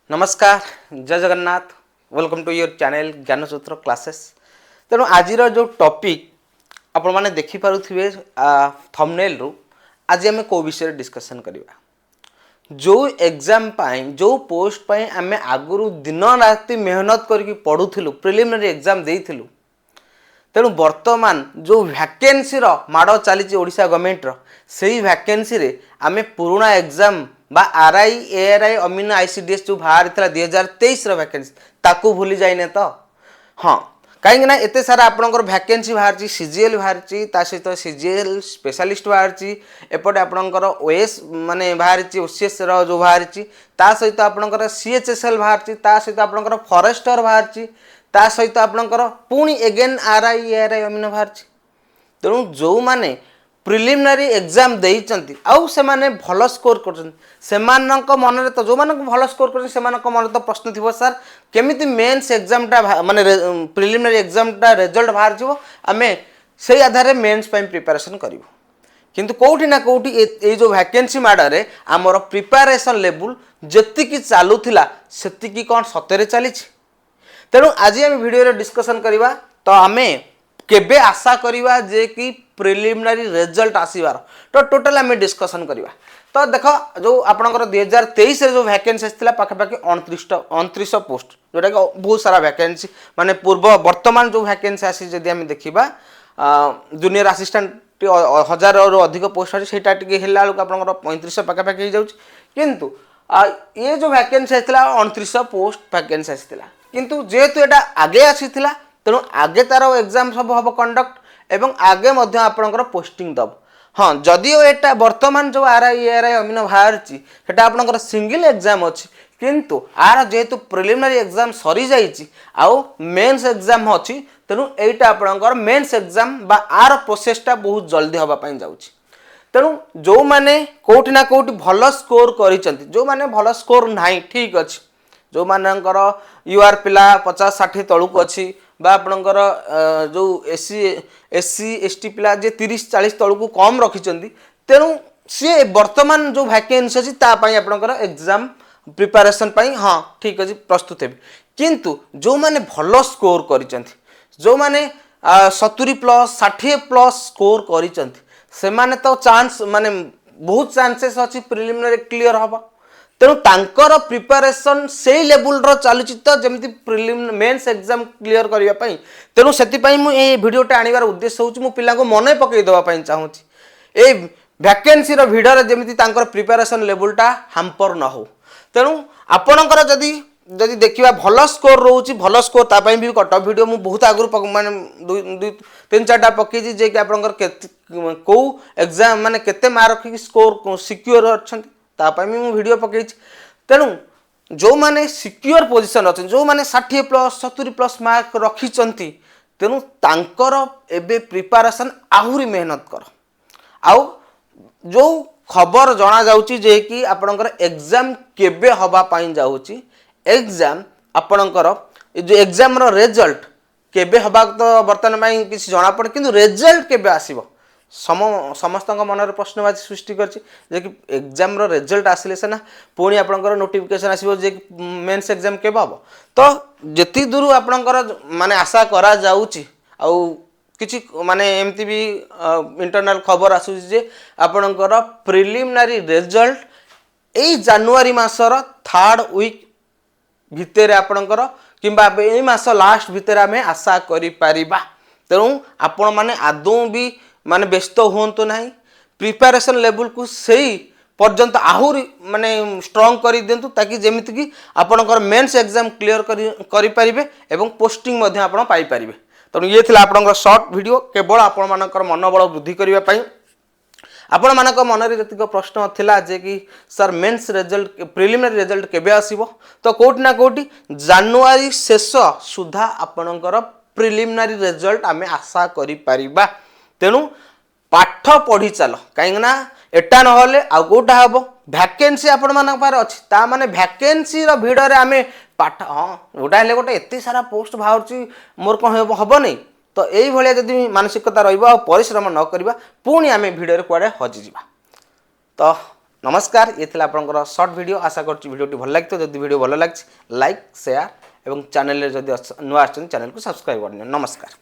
नमस्कार जय Jagannath welcome to your channel Gyansutra classes. तेणु आज जो टॉपिक आपण माने देखि पारुथिबे थंबनेल रु आज आम को विषय डिस्कशन करवा जो एग्जाम पाई जो पोस्ट पाई आम आगुरु दिन राति मेहनत करके पढ़ुथिलु प्रिलिमिनरी एग्जाम देइथिलु। तेणु वर्तमान जो वैकेंसी माड़ चली ओडिशा गवर्नमेंट से वैकेंसी रे आम पुराना एग्जाम बा आरआई एआरआई अमीन आईसीडीएस जो बाहर 2023 वैकेंसी ताकू भूली जाइने तो हाँ कहीं ना एते सारा आपनकर वैकेंसी बाहर सीजीएल बाहर सहित सीजीएल स्पेशलिस्ट बाहर एपटे आपनकर ओएस माने बाहर ओसीएस जो बाहर सहित आपनकर सीएचएसएल बाहर सहित आपनकर फॉरेस्टर बाहर सहित आपनकर पुणी एगेन आरआई एआरआई अमीन बाहर। तेणु जो माने प्रिलिमिनारी एग्जाम देइचंती आउ से माने भल स्कोर कर मन तो जो मानक भल स्कोर कर मन तो प्रश्न थी सर केमिति मेन्स एग्जाम टा माने प्रिलिमिनारी एग्जाम टा रिजल्ट बाहर जीवो आमे से आधार मेन्स पई प्रिपरेशन करिवो। किंतु कोठी ना कोठी ए जो वैकेंसी माडरे आमर प्रिपरेशन लेवल जतिकी चालुथिला सेतिकी कोन सतरे चली। तेणु आज आम वीडियो डिस्कशन करवा तो आमे केबे आशा करवा जे कि प्रिलिमिनारी रिजल्ट आसीबार तो टोटल आम डिस्कशन करवा। तो देख जो आपनकर 2023 जो वैकेंसी आसला पाखापाखि 29 पोस्ट जोटा कि बहुत सारा वैकेंसी माने पूर्व वर्तमान जो वैकेंसी आसी जदि आम देखा जूनियर असिस्टेंट 1000 रु अधिक पोस्ट अच्छी सेटा टिके हेला बेलू आपनकर 35 पाखापाखि हो किंतु ये जो वैकेंसी आसला 29 पोस्ट वैकेंसी आसला किंतु जेहेतु एटा आगे आसीथिला तेणु आगे तार एग्जाम सब हम कंडक्ट एवं आगे मध्य आपनकर पोस्टिंग दब। हाँ जदिओ एटा वर्तमान जो आरआई एआरआई अमीन बाहर सेटा आपनकर सिंगल एग्जाम अच्छी किंतु आर जेहेतु प्रिलिमिनारी एग्जाम सरी जाइछि आउ मेंस एग्जाम अच्छी तेणु एटा आपनकर मेंस एग्जाम बा आर प्रोसेसटा बहुत जल्दी हवा पई जाउछि। तेणु जो माने कोठी ना कोठी भल स्कोर करिसंती जो माने भल स्कोर नाही ठीक अछि जो मानकर यूआर पिला 50-60 तलुक अच्छी बा आपणकर जो एससी एसटी पिला जे 30-40 तलुक कम रखिंट तेणु सी वर्तमान जो वैकेंसी अच्छी तापाई आपणकर एग्जाम प्रिपरेशन पाई हाँ ठीक अच्छे प्रस्तुत है। किंतु जो माने भल स्कोर करिसेंती जो माने 70+60+ स्कोर करिसेंती से माने तो चांस माने बहुत चांसेस अच्छी प्रिलिमिनरी क्लियर हवा। तेणु तांकर प्रिपरेशन से लेवल रो चलुची तो जमती प्रिलिमिनरी मेंस एग्जाम क्लियर करिया पई तेणु सेति पई मु ए वीडियोटा आनिबार उद्देश्य होउची मु पिला को मने पकई देबा पई चाहूची ए वैकेंसी रो भिडर जमती तांकर प्रिपरेशन लेवलटा हैम्पर न हो। तेणु आपणकर जदी जदी देखिबा भल स्कोर रोची भल स्कोर ता पई भी कट वीडियो मु बहुत आगु माने 3-4टा पकई जे कि आपणकर को एग्जाम माने केते मार्क की स्कोर सिक्योर अछंती तापाई भी वीडियो पकई। तेणु जो माने सिक्योर पोजिशन अच्छे जो माने 60+70+ मार्क रखिंट तेणु तांकर एबे प्रिपरेशन आहुरी मेहनत कर आउ जो खबर जना जाउची जे कि आपणकर एग्जाम केबे हवा पाई जाउची एग्जाम आपणकर जो एग्जाम रो रिजल्ट केबे हवा तो वर्तमान में किसी जना पड़े किंतु रिजल्ट केबे आसीबो समस्त मन प्रश्नवाची सृष्टि करछि जे कि एग्जाम रो रिजल्ट आसिले सेना पुणी आपणकर नोटिफिकेशन आसीबो जे मेंस एग्जाम केबे हबो तो जति दूर आपणकर माने आशा करा जाउछि आउ किछि माने एमती भी इंटरनल खबर आसुछि जे आपणकर प्रिलिमिनरी रिजल्ट ए जनवरी मासर 3rd वीक भितर आपणकर किंबा ए मास लास्ट भितर आमे आशा करि परिबा। तेणु आपण माने आदौ भी माने व्यस्त हुंतु नाही प्रिपरेशन लेवल को सही पर्यंत आहुरी माने स्ट्रांग कर दिंतु ताकि जेमिति कि आपणकर मेंस एग्जाम क्लियर करि परिबे एवं पोस्टिंग मध्ये आपण पाई परिबे। तेणु ये थिला आपणकर शॉर्ट वीडियो केवल आपण मानकर मनोबल वृद्धि करिवा पई आपण मानक मन रे जतिक प्रश्न थिला जे कि sir mains result preliminary result केबे आसीबो तो कोठी ना कोठी जनवरी शेष सुधा आपणकर प्रिलिमिनरी रिजल्ट आमे आशा करि परिबा। तेणु पाठ पढ़ी चल कहीं एटा ना आउटा हम वैकेंसी आपण मान पारे अच्छी ता माने वैकेंसी भिड़ रे आमे पाठ हाँ गोटा हेले गोटे एत सारा पोस्ट बाहर मोर कौन हम नहीं तो यही जदि मानसिकता रहा परिश्रम न करवा पुणी आम भिड़ कुआड़े हजिजा। तो नमस्कार ये थिला आपनकर शॉर्ट वीडियो आशा करछि वीडियोटी भल लागतो जदि वीडियो भल लागछि लाइक शेयर एवं चैनल रे जदि नुआ आछन चैनल को सब्सक्राइब करनियो नमस्कार।